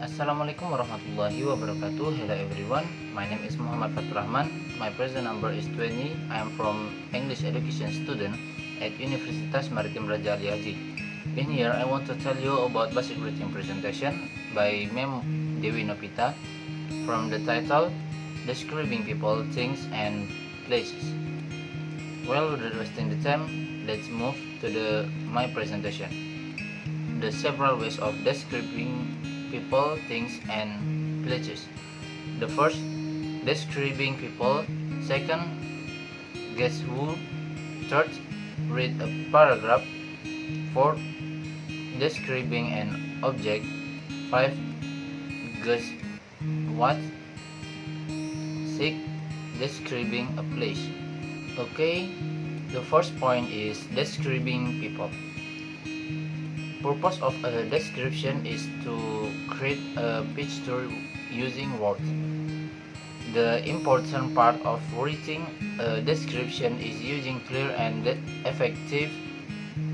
Assalamualaikum warahmatullahi wabarakatuh. Hello everyone, my name is Muhammad Fatur Rahman. My present number is 20. I am from English education student at Universitas Maritim Raja Ali Haji. In here, I want to tell you about basic reading presentation by Mem Dewi Nopita from the title Describing People, Things and Places. Well, without wasting the time, let's move to my presentation. The several ways of describing people, things, and places. The first, describing people. Second, guess who. Third, read a paragraph. Fourth, describing an object. 5, guess what. 6, describing a place. Okay, the first point is describing people. Purpose of a description is to create a picture using words. The important part of writing a description is using clear and effective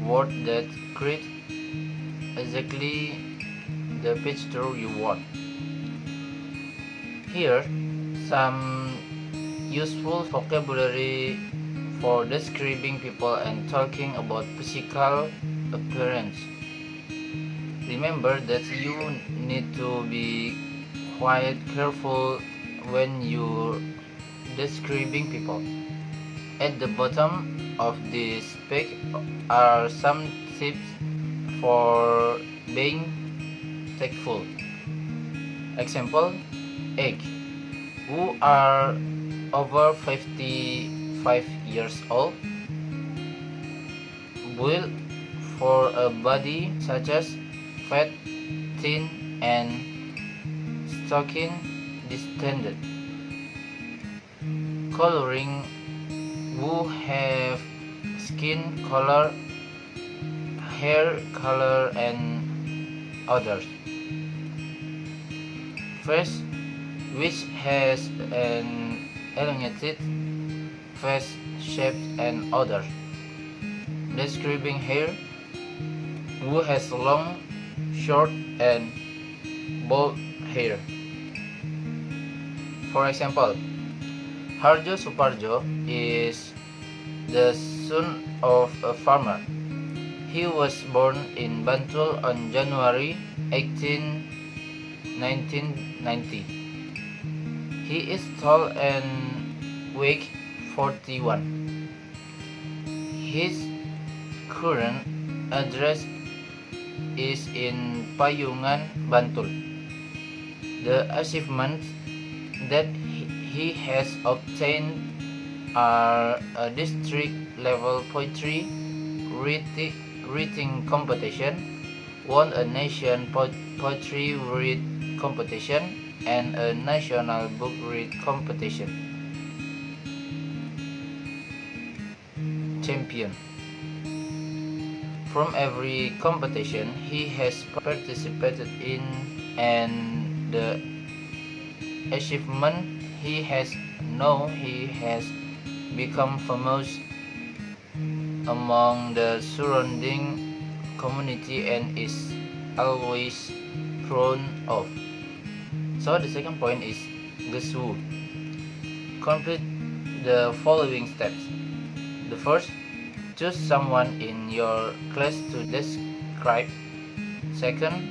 words that create exactly the picture you want. Here, some useful vocabulary for describing people and talking about physical appearance. Remember that you need to be quite careful when you're describing people. At the bottom of this page are some tips for being tactful. Example, age. Who are over 55 years old. Build for a body such as fat, thin, and stocky, distended. Coloring. Who have skin color, hair color, and others. Face, which has an elongated face shape and others. Describing hair. Who has long, short, and bald hair. For example, Harjo Suparjo is the son of a farmer. He was born in Bantul on January 18, 1990. He is tall and weighs 41. His current address is in Payungan, Bantul. The achievements that he has obtained are a district level poetry reading competition, won a nation poetry read competition, and a national book read competition. Champion. From every competition he has participated in and the achievement he has become famous among the surrounding community and is always proud of. So the second point is guess who. Complete the following steps. The first, choose someone in your class to describe. Second,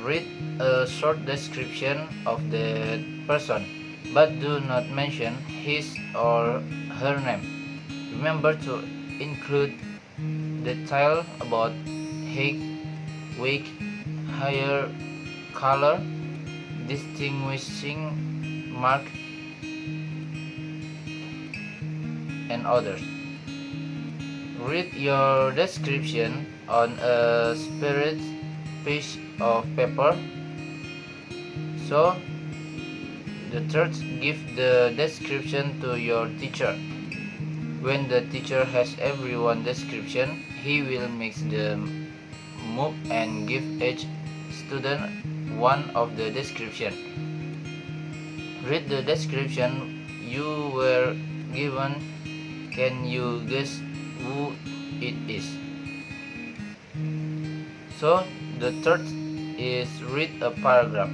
read a short description of the person, but do not mention his or her name. Remember to include detail about height, weight, hair color, distinguishing mark, and others. Read your description on a separate piece of paper. So, the third, give the description to your teacher. When the teacher has everyone's description, he will mix the move and give each student one of the description. Read the description you were given. Can you guess who it is? So the third is read a paragraph.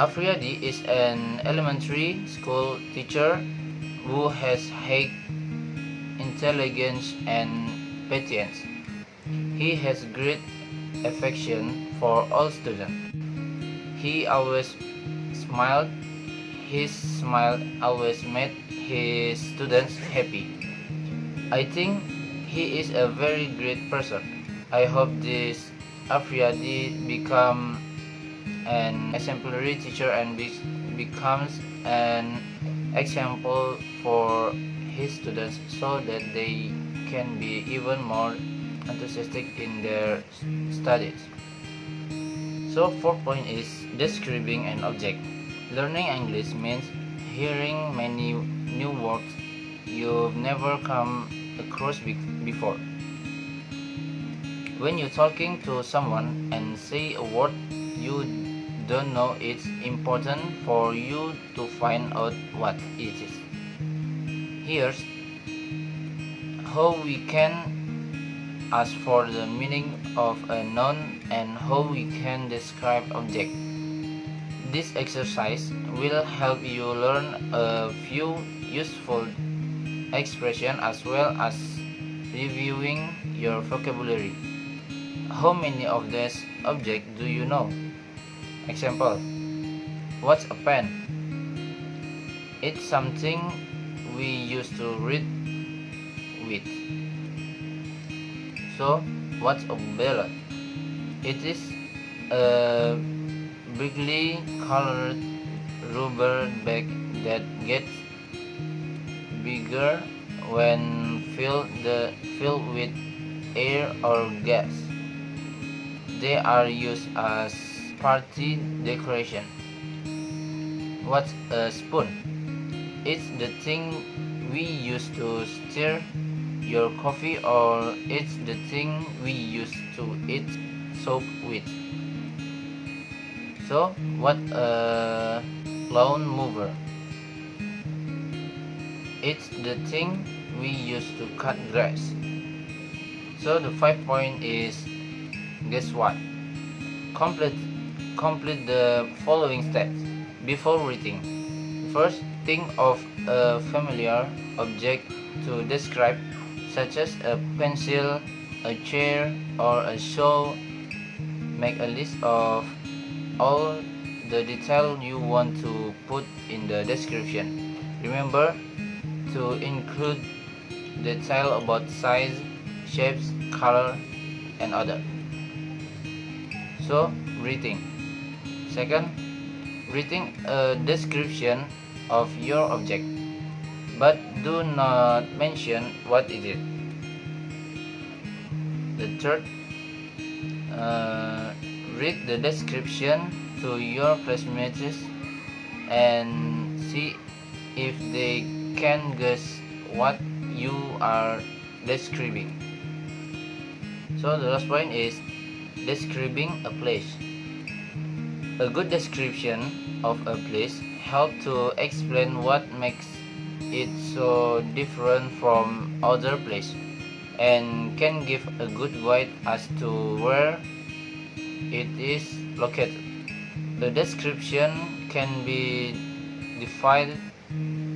Afriyadi is an elementary school teacher who has high intelligence and patience. He has great affection for all students. He always smiled. His smile always made his students happy. I think he is a very great person. I hope this Afriyadi become an exemplary teacher and becomes an example for his students so that they can be even more enthusiastic in their studies. So fourth point is describing an object. Learning English means hearing many new words you've never come across before. When you're talking to someone and say a word you don't know, it's important for you to find out what it is. Here's how we can ask for the meaning of a noun and how we can describe object. This exercise will help you learn a few useful expressions as well as reviewing your vocabulary. How many of these objects do you know? Example: what's a pen? It's something we use to read with. So, what's a ballot? It is a brightly colored rubber bag that gets bigger when filled with air or gas. They are used as party decoration. What's a spoon? It's the thing we use to stir your coffee, or it's the thing we use to eat soup with. So, what a lawn mower? It's the thing we use to cut grass. So the 5 point is, guess what? Complete the following steps before reading. First, think of a familiar object to describe, such as a pencil, a chair, or a shoe. Make a list of all the detail you want to put in the description. Remember to include detail about size, shapes, color, and other. So, reading. Second, writing a description of your object, but do not mention what it is. The third, read the description to your classmates and see if they can guess what you are describing. So the last point is describing a place. A good description of a place helps to explain what makes it so different from other places and can give a good guide as to where it is located. The description can be divided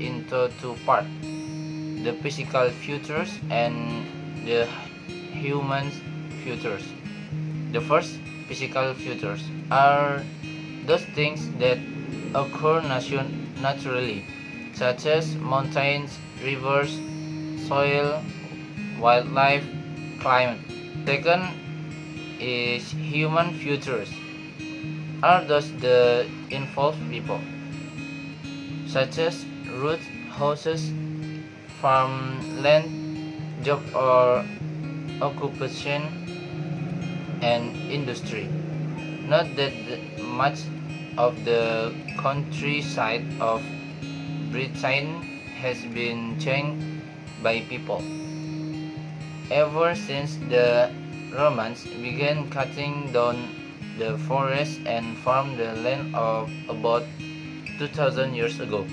into two parts: the physical features and the human features. The first, physical features, are those things that occur naturally, such as mountains, rivers, soil, wildlife, climate. Second is human features, are those that involve people, such as roads, houses, farmland, job or occupation, and industry. Note that much of the countryside of Britain has been changed by people. Ever since the Romans began cutting down the forest and farmed the land of about 2000 years ago.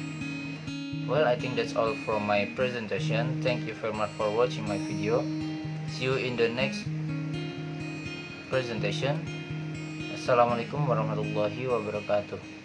Well, I think that's all from my presentation. Thank you very much for watching my video. See you in the next presentation. Assalamualaikum warahmatullahi wabarakatuh.